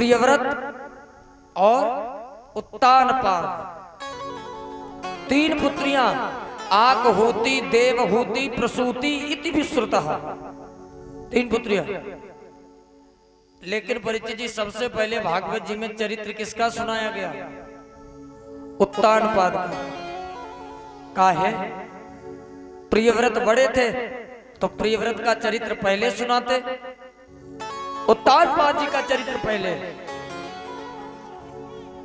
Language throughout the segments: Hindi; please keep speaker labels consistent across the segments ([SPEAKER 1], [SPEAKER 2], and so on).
[SPEAKER 1] प्रियव्रत और उत्तानपाद, तीन पुत्रियां आकहूति, देवहूति, प्रसूति इति विश्रुतः, तीन पुत्रियां। लेकिन परिचित जी सबसे पहले भागवत जी में चरित्र किसका सुनाया गया? उत्तानपाद का है। प्रियव्रत बड़े थे तो प्रियव्रत का चरित्र पहले सुनाते, उत्तानपाद जी का चरित्र पहले।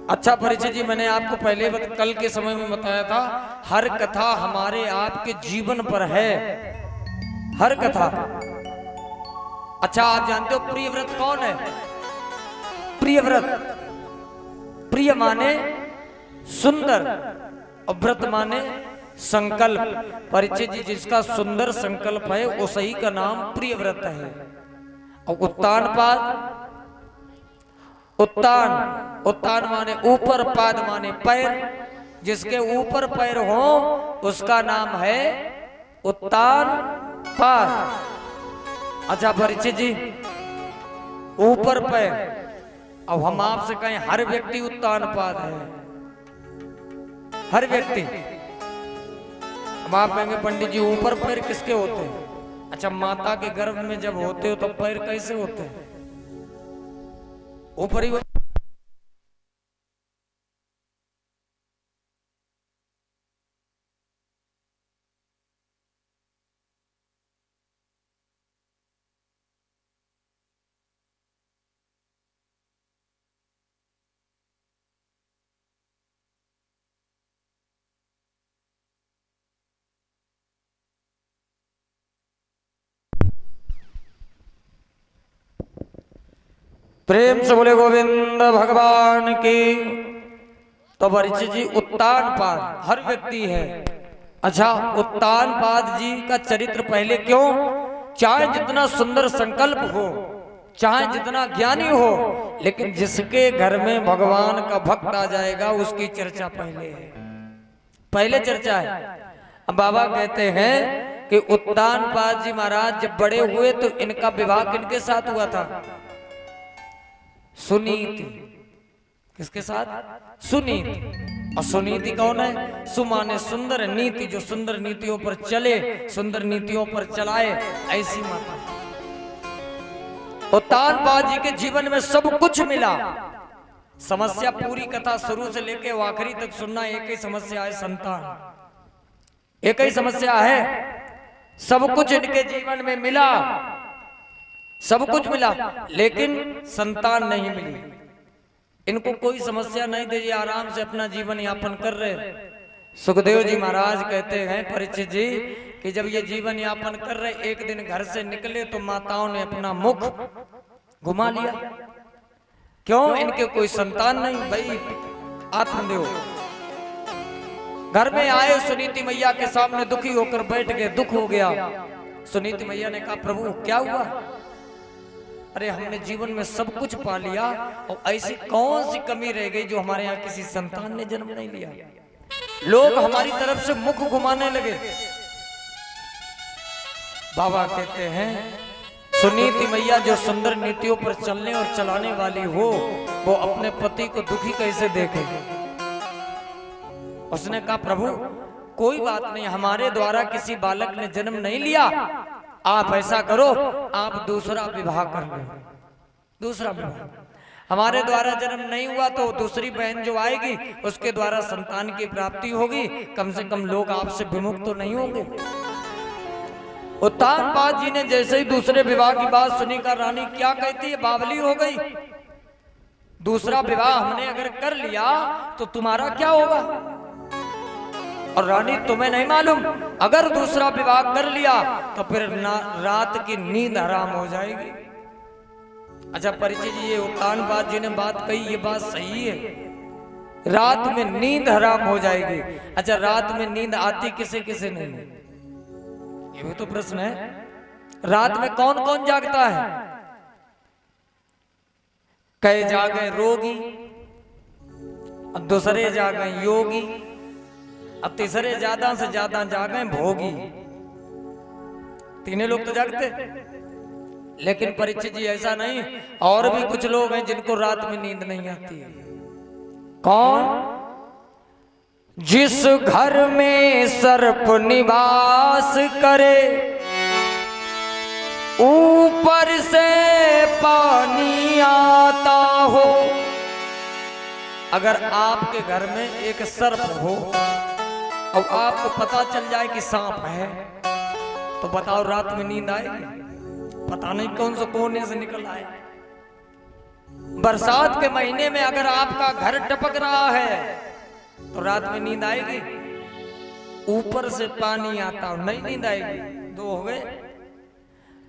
[SPEAKER 1] अच्छा परिचय जी, मैंने आपको पहले कल के समय में बताया था, हर कथा हमारे आपके जीवन पर है, हर कथा। अच्छा आप जानते हो प्रियव्रत कौन है? प्रियव्रत, प्रिय माने सुंदर और व्रत माने संकल्प। परिचय जी जिसका सुंदर संकल्प है उसी का नाम प्रियव्रत है। और उत्तानपाद, उत्तान, उत्तान माने ऊपर, पाद माने पैर, जिसके ऊपर पैर हो उसका नाम है उत्तानपाद। अच्छा परिचित जी, ऊपर पैर, अब हम आपसे कहें हर व्यक्ति उत्तानपाद है, हर व्यक्ति। अब आप कहेंगे पंडित जी ऊपर पैर किसके होते हैं? अच्छा माता के गर्भ में जब होते हो तो पैर कैसे होते हैं? ऊपर ही होते। प्रेम से बोले गोविंद भगवान की। तो परिचित जी उत्तानपाद हर व्यक्ति है। अच्छा उत्तानपाद जी का चरित्र पहले क्यों? चाहे जितना सुंदर संकल्प हो, चाहे जितना ज्ञानी हो, लेकिन जिसके घर में भगवान का भक्त आ जाएगा उसकी चर्चा पहले है, पहले चर्चा है। अब बाबा कहते हैं कि उत्तानपाद जी महाराज जब बड़े हुए तो इनका विवाह किनके साथ हुआ था? सुनीति। किसके साथ? सुनीति। और सुनीति कौन है? सुमाने सुंदर, नीति जो सुंदर नीतियों पर चले, सुंदर नीतियों पर चलाए, ऐसी माता। उत्तानपाद जी के जीवन में सब कुछ मिला। समस्या पूरी कथा शुरू से लेके आखिरी तक सुनना, एक ही समस्या है, संतान। एक ही समस्या है, सब कुछ इनके जीवन में मिला, सब कुछ मिला, लेकिन संतान नहीं मिली। इनको कोई समस्या नहीं थी, आराम से अपना जीवन यापन कर रहे। सुखदेव जी महाराज कहते हैं परिचित जी कि जब ये जीवन यापन कर रहे, एक दिन घर से निकले तो माताओं ने अपना मुख घुमा लिया। क्यों? इनके कोई संतान नहीं। भाई आत्मदेव घर में आए, सुनीति मैया के सामने दुखी होकर बैठ गए, दुख हो गया। सुनीति मैया ने कहा प्रभु क्या हुआ? अरे हमने जीवन में सब कुछ पा लिया और ऐसी कौन सी कमी रह गई जो हमारे यहाँ किसी संतान ने जन्म नहीं लिया? लोग हमारी तरफ से मुख घुमाने लगे। बाबा कहते हैं सुनीति मैया जो सुंदर नीतियों पर चलने और चलाने वाली हो, वो अपने पति को दुखी कैसे देखे? उसने कहा प्रभु कोई बात नहीं, हमारे द्वारा किसी बालक ने जन्म नहीं लिया, आप ऐसा करो आप दूसरा विवाह कर लो। दूसरा विवाह, हमारे द्वारा जन्म नहीं हुआ तो दूसरी बहन जो आएगी उसके द्वारा संतान की प्राप्ति होगी, कम से कम लोग आपसे विमुख तो नहीं होंगे। उत्तानपाद जी ने जैसे ही दूसरे विवाह की बात सुनी का रानी क्या कहती है? बावली हो गई। दूसरा विवाह हमने अगर कर लिया तो तुम्हारा क्या होगा? और रानी तुम्हें नहीं मालूम, अगर दूसरा विवाह कर लिया तो फिर रात की नींद हराम हो जाएगी। अच्छा परिचय जी ये उत्तानपाद जी ने बात कही, ये बात सही है, रात में नींद हराम हो जाएगी। अच्छा रात में नींद आती किसे किसे नहीं? ये भी तो प्रश्न है। रात में कौन कौन जागता है? कई जागे रोगी, अब दूसरे जागे योगी, अब तीसरे ज्यादा से ज्यादा जागे भोगी। तीनों लोग तो जागते, लेकिन परीक्षित जी ऐसा नहीं, और भी कुछ लोग हैं जिनको रात में नींद नहीं आती है। कौन? जिस घर में सर्प निवास करे, ऊपर से पानी आता हो। अगर आपके घर में एक सर्प हो और आपको पता चल जाए कि सांप है, तो बताओ रात में नींद आएगी? पता नहीं कौन सा कोने से निकल आए। बरसात के महीने में अगर आपका घर टपक रहा है तो रात में नींद आएगी? ऊपर से पानी आता हो, नहीं नींद आएगी। दो हो गए।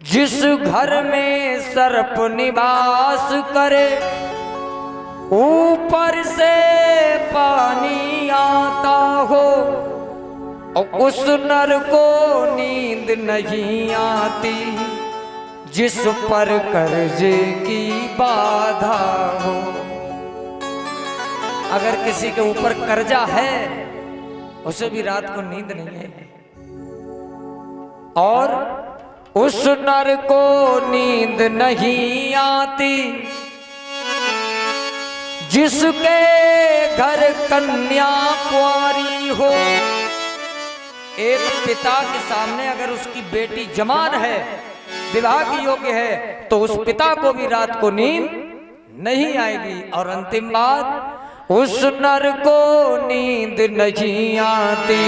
[SPEAKER 1] जिस घर में सर्प निवास करे, ऊपर से पानी आता हो, और उस नर को नींद नहीं आती जिस पर कर्जे की बाधा हो। अगर किसी के ऊपर कर्जा है उसे भी रात को नींद नहीं है। और उस नर को नींद नहीं आती जिसके घर कन्या कुंवारी हो। एक पिता के सामने अगर उसकी बेटी जवान है, विवाह की योग्य है, तो उस पिता को भी रात को नींद नहीं आएगी। और अंतिम बात, उस नर को नींद नहीं आती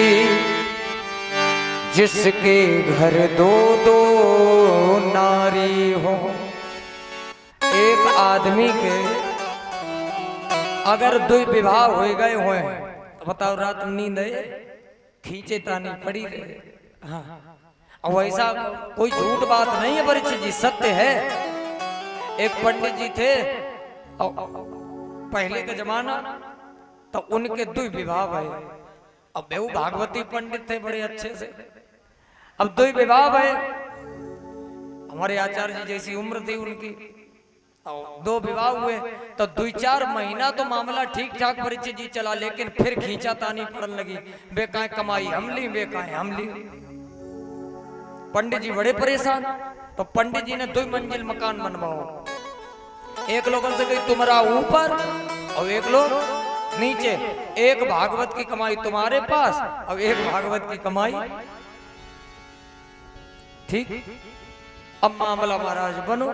[SPEAKER 1] जिसके घर दो दो नारी हो। एक आदमी के अगर दो विवाह हो गए हुए तो बताओ रात में नींद है? खींचे तानी पड़ी रहे। हाँ, और वैसा कोई झूठ बात नहीं है परीक्षित जी, सत्य है। एक पंडित जी थे और पहले का जमाना, तो उनके दो विवाह भये। अब बेहू भागवती पंडित थे बड़े अच्छे से। अब दो विवाह भये, हमारे आचार्य जी जैसी उम्र थी उनकी, और दो विवाह हुए। तो 2-4 महीना तो मामला ठीक ठाक परीक्षित जी चला, लेकिन फिर खींचा तानी पड़ने लगी। बेकाय कमाई हम ली, बेकाय हम ली। पंडित जी बड़े परेशान। तो पंडित जी ने 2 मंजिल मकान बनवाओ। एक लोगों से कही तुम्हारा ऊपर और एक लोग नीचे। एक भागवत की कमाई तुम्हारे पास और एक भागवत की कमाई। ठीक। अब मामला महाराज बनो।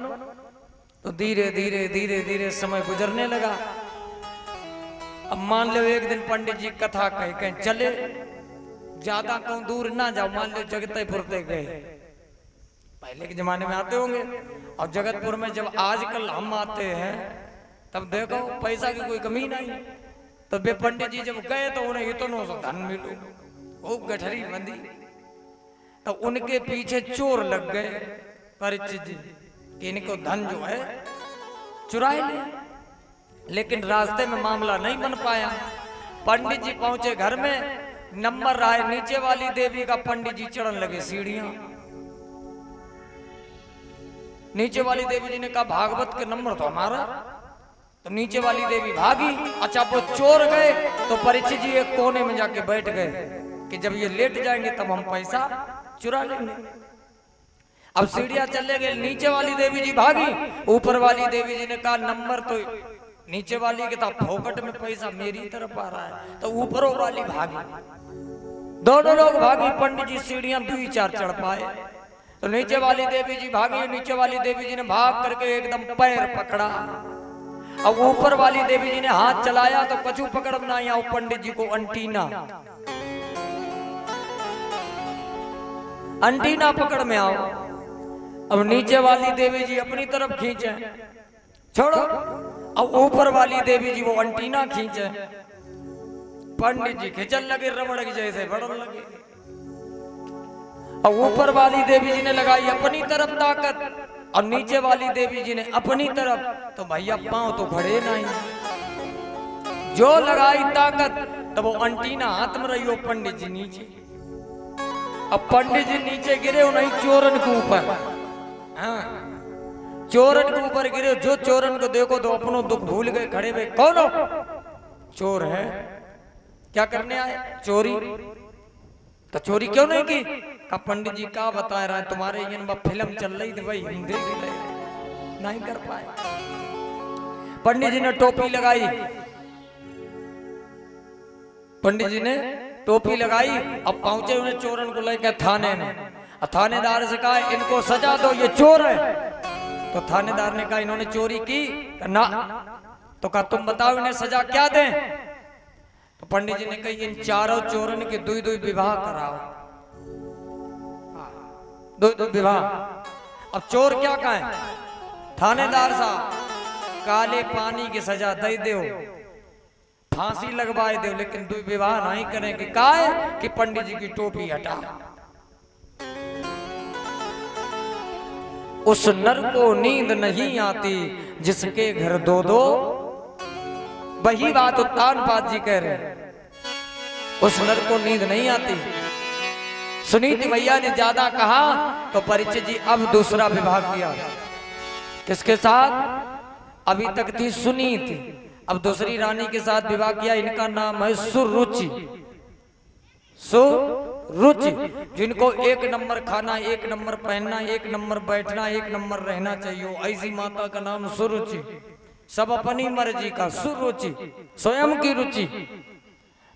[SPEAKER 1] तो धीरे धीरे धीरे धीरे समय गुजरने लगा। अब मान लो एक दिन पंडित जी कथा कहीं चले, ज्यादा कहूं दूर ना जाओ, मान लो जगतपुर गए। पहले के जमाने में आते होंगे। और जगतपुर में जब आजकल हम आते हैं तब देखो पैसा की कोई कमी नहीं। तो वे पंडित जी जब गए तो उन्हें इतनों से धन मिलो, वो गठरी बंदी। तो उनके पीछे चोर लग गए परीक्षित जी कि इनको धन जो है चुराए ले। लेकिन रास्ते में मामला नहीं बन पाया। पंडित जी पहुंचे घर में, नंबर रहा है नीचे वाली देवी का। पंडित जी चढ़ने लगे सीढ़ियां। नीचे वाली देवी जी ने कहा भागवत के नंबर तो हमारा। तो नीचे वाली देवी भागी। अच्छा वो चोर गए तो परीक्षित जी एक कोने में जाके बैठ गए कि जब ये लेट जाएंगे तब हम पैसा चुरा लेंगे। अब सीढ़ियां चले गए, नीचे वाली देवी जी भागी। ऊपर वाली देवी जी ने कहा नंबर तो नीचे वाली के था, फोकट में पैसा मेरी तरफ आ रहा है। तो ऊपरों वाली भागी, दोनों लोग भागी। पंडित जी सीढ़ियां 2-4 चढ़ पाए। तो नीचे वाली देवी जी भागी। नीचे वाली देवी जी ने भाग करके एकदम पैर पकड़ा। अब ऊपर वाली देवी जी ने हाथ चलाया तो कछु पकड़ ना आया। पंडित जी को अंटीना पकड़ में आओ। अब नीचे वाली देवी जी अपनी तरफ खींचे, छोड़ो। अब ऊपर वाली देवी जी वो अंटीना खींचे। पंडित जी खिंचन लगे, रबड़ की जैसे बढ़ने लगे। और ऊपर वाली देवी जी ने लगाई अपनी तरफ ताकत और नीचे वाली देवी जी ने अपनी तरफ। तो भैया पांव तो खड़े नहीं। जो लगाई ताकत तो वो अंटीना हाथ में रही हो, पंडित जी नीचे। अब पंडित जी नीचे गिरे नहीं, चोरन के ऊपर। हाँ, चोरन के ऊपर गिरे। जो चोरन को देखो तो अपनों दुख भूल गए, खड़े हुए। कौन हो? चोर है। क्या करने आए? चोरी। तो चोरी क्यों नहीं की? का पंडित जी का बता रहा है, तुम्हारे ये फिल्म चल रही थी भाई, हम देख रहे नहीं कर पाए। पंडित जी ने टोपी लगाई, पंडित जी ने टोपी लगाई। अब पहुंचे उन्हें चोरन को लेकर थाने में। थानेदार से कहा इनको सजा दो, ये चोर है। तो थानेदार ने कहा इन्होंने चोरी की ना, तो कहा तुम बताओ इन्हें सजा क्या दें। तो पंडित जी ने कहा इन चारों चोरन के दुई दुई विवाह कराओ, दुई दुई विवाह। अब चोर क्या कहें, थानेदार साहब काले पानी की सजा दे दो, फांसी लगवाए दो, लेकिन दुई विवाह नहीं करेंगे। काहे कि पंडित जी की टोपी हटा। उस नर को नींद नहीं आती जिसके घर दो दो, वही बात उत्तानपाद जी कह रहे हैं, उस नर को नींद नहीं आती। सुनीति मैया ने ज्यादा कहा तो परीक्षित जी अब दूसरा विवाह किया। किसके साथ? अभी तक थी सुनीति, अब दूसरी रानी के साथ विवाह किया। इनका नाम है सुरुचि। सुरुचि, जिनको एक नंबर खाना, एक नंबर पहनना, एक नंबर बैठना, एक नंबर रहना चाहिए, ऐसी माता का नाम सुरुचि। सब अपनी मर्जी का, सुरुचि स्वयं की रुचि।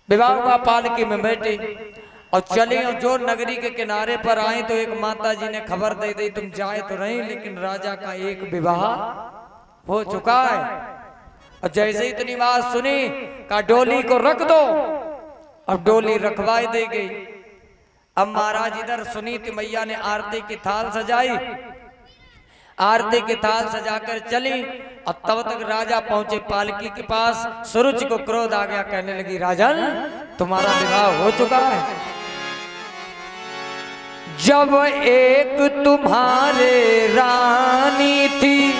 [SPEAKER 1] विवाह हुआ, पालकी में बैठे और चले, और जो नगरी के किनारे पर आए तो एक माता जी ने खबर दे दी तुम जाए तो नहीं, लेकिन राजा का एक विवाह हो चुका है। और जैसे ही इतनी बात सुनी का डोली को रख दो। अब डोली रखवाई दे गई। अब महाराज इधर सुनीति मैया ने आरती की थाल सजाई, आरती की थाल सजाकर चली। और तब तक राजा पहुंचे पालकी के पास। सुरुचि को क्रोध आ गया, कहने लगी राजन तुम्हारा विवाह हो चुका है। जब एक तुम्हारे रानी थी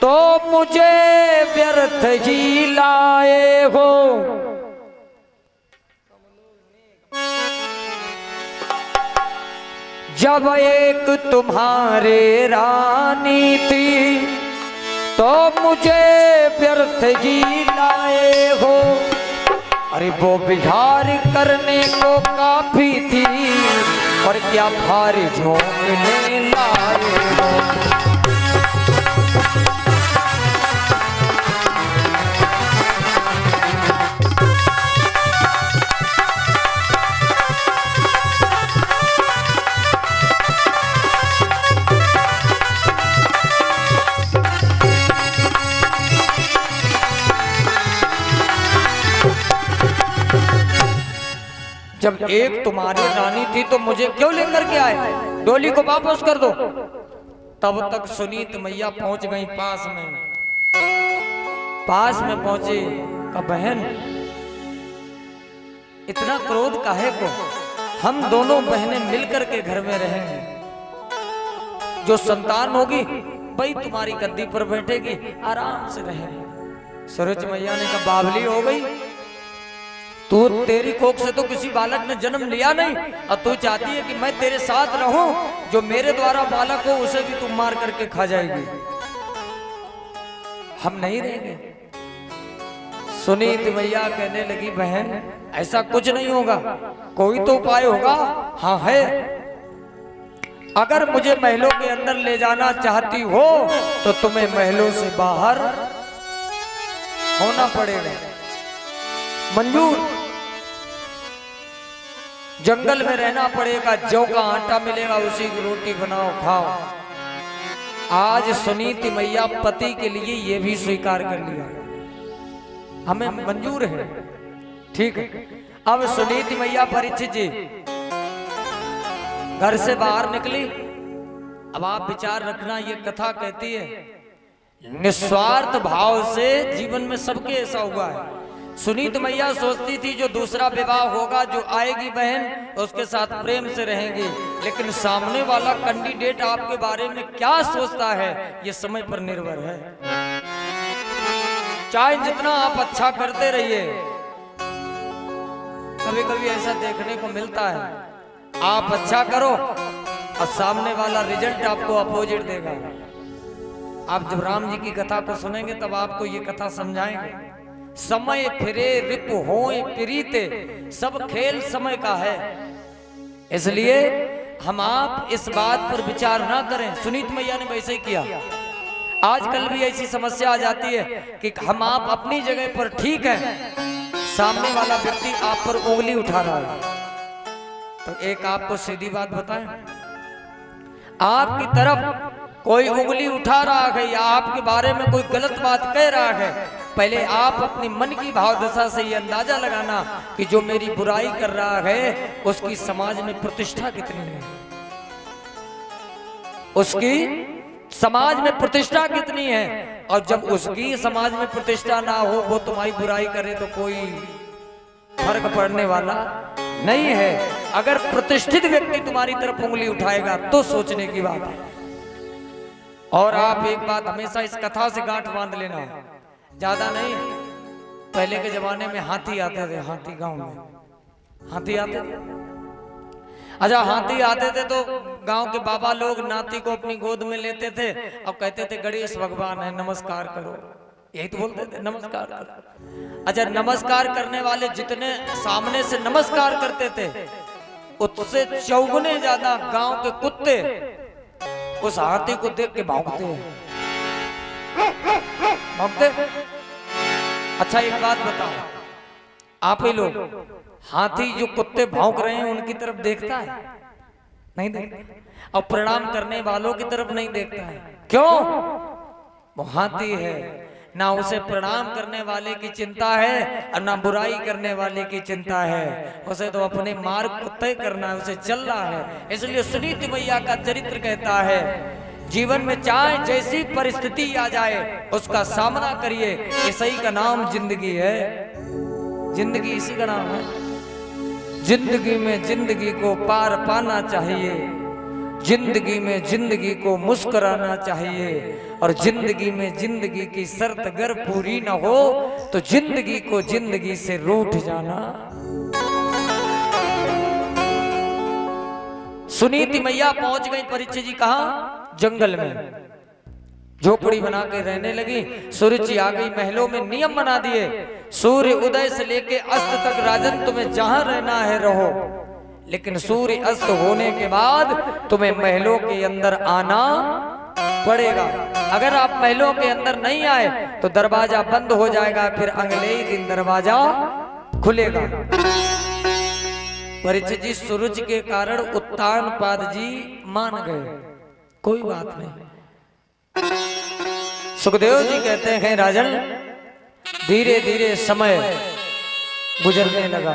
[SPEAKER 1] तो मुझे व्यर्थ ही लाए हो। जब एक तुम्हारे रानी थी तो मुझे व्यर्थ ही लाए हो। अरे वो विहार करने को काफी थी, और क्या भारी झोंकने लाए हो। जब एक तुम्हारी रानी थी तो मुझे क्यों लेकर के आए, डोली को वापस कर दो। तब तक सुनीत मैया पहुंच गई पास में। पास में पहुंचे का बहन इतना क्रोध काहे को, हम दोनों बहनें मिलकर के घर में रहेंगे, जो संतान होगी वही तुम्हारी गद्दी पर बैठेगी, आराम से रहेंगे। सूरज मैया ने कहा बावली हो गई तू, तेरी कोख से तो किसी बालक ने जन्म लिया नहीं, और तू चाहती है कि मैं तेरे साथ रहूं, जो मेरे द्वारा बालक हो उसे भी तू मार करके खा जाएगी। हम नहीं रहेंगे। सुनीति मैया कहने लगी बहन ऐसा कुछ नहीं होगा, कोई तो उपाय होगा। हाँ है, अगर मुझे महलों के अंदर ले जाना चाहती हो तो तुम्हें महलों से बाहर होना पड़ेगा। मंजूर, जंगल में रहना पड़ेगा, जौ का आटा मिलेगा उसी की रोटी बनाओ खाओ। आज सुनीति मैया पति के लिए ये भी स्वीकार कर लिया, हमें मंजूर है, ठीक है। अब सुनीति मैया परीक्षित जी घर से बाहर निकली। अब आप विचार रखना, ये कथा कहती है निस्वार्थ भाव से जीवन में सबके ऐसा हुआ है। सुनीत मैया सोचती थी जो दूसरा विवाह होगा, जो आएगी बहन उसके साथ प्रेम से रहेंगी, लेकिन सामने वाला कैंडिडेट आपके बारे में क्या सोचता है ये समय पर निर्भर है। चाहे जितना आप अच्छा करते रहिए, कभी कभी ऐसा देखने को मिलता है आप अच्छा करो और सामने वाला रिजल्ट आपको अपोजिट देगा। आप जब राम जी की कथा को सुनेंगे तब आपको ये कथा समझाएंगे। समय फिरे रिप होए प्रीते, सब खेल समय का है। इसलिए हम आप इस बात पर विचार ना करें। सुनीत मैया ने वैसे ही किया। आजकल भी ऐसी समस्या आ जाती है कि हम आप अपनी जगह पर ठीक है, सामने वाला व्यक्ति आप पर उंगली उठा रहा है। तो एक आपको सीधी बात बताएं, आपकी तरफ कोई उंगली उठा रहा है या आपके बारे में कोई गलत बात कह रहा है, पहले आप अपनी मन की भावदशा से ये अंदाजा लगाना कि जो मेरी बुराई कर रहा है उसकी समाज में प्रतिष्ठा कितनी है, उसकी समाज में प्रतिष्ठा कितनी है। और जब उसकी समाज में प्रतिष्ठा ना हो, वो तुम्हारी बुराई करे तो कोई फर्क पड़ने वाला नहीं है। अगर प्रतिष्ठित व्यक्ति तुम्हारी तरफ उंगली उठाएगा तो सोचने की बात है। और आप एक बात हमेशा इस कथा से गांठ बांध लेना, ज्यादा नहीं, पहले के जमाने में हाथी आते थे, हाथी गांव में हाथी आते थे। अच्छा, हाथी आते थे तो गांव के बाबा लोग नाती को अपनी गोद में लेते थे और कहते थे गणेश भगवान है, नमस्कार करो, यही तो बोलते थे, नमस्कार करो। अच्छा, नमस्कार करने वाले जितने सामने से नमस्कार करते थे उससे चौगुने ज्यादा गांव के कुत्ते उस हाथी को देख के भौंकते भौंकते। अच्छा, एक बात बताओ, आप ही लोग, हाथी जो कुत्ते भौंक रहे हैं उनकी तरफ देखता है? नहीं देखता। और प्रणाम करने वालों की तरफ नहीं देखता है। क्यों? वो हाथी है, ना उसे प्रणाम करने वाले की चिंता है और ना बुराई करने वाले की चिंता है। उसे तो अपने मार्ग को तय करना है, उसे चलना है। इसलिए सुनीति मैया का चरित्र कहता है, जीवन में चाहे जैसी परिस्थिति आ जाए उसका सामना करिए, इसी का नाम जिंदगी है। जिंदगी इसी का नाम है। जिंदगी में जिंदगी को पार पाना चाहिए, जिंदगी में जिंदगी को मुस्कुराना चाहिए, और जिंदगी में जिंदगी की शर्त अगर पूरी ना हो तो जिंदगी को जिंदगी से रूठ जाना। सुनीति मैया पहुंच गई परीक्षित जी कहां? जंगल में झोपड़ी बना के रहने लगी। सूरज जी आ गई, महलों में नियम बना दिए, सूर्य उदय से लेके अस्त तक राजन तुम्हें जहां रहना है रहो, लेकिन सूर्य अस्त होने के बाद तुम्हें महलों के अंदर आना पड़ेगा। अगर आप महलों के अंदर नहीं आए तो दरवाजा बंद हो जाएगा, फिर अगले ही दिन दरवाजा खुलेगा। परीक्षित जी सूरज के कारण उत्तानपाद जी मान गए, कोई बात नहीं। सुखदेव जी कहते हैं राजन, धीरे धीरे समय गुजरने लगा।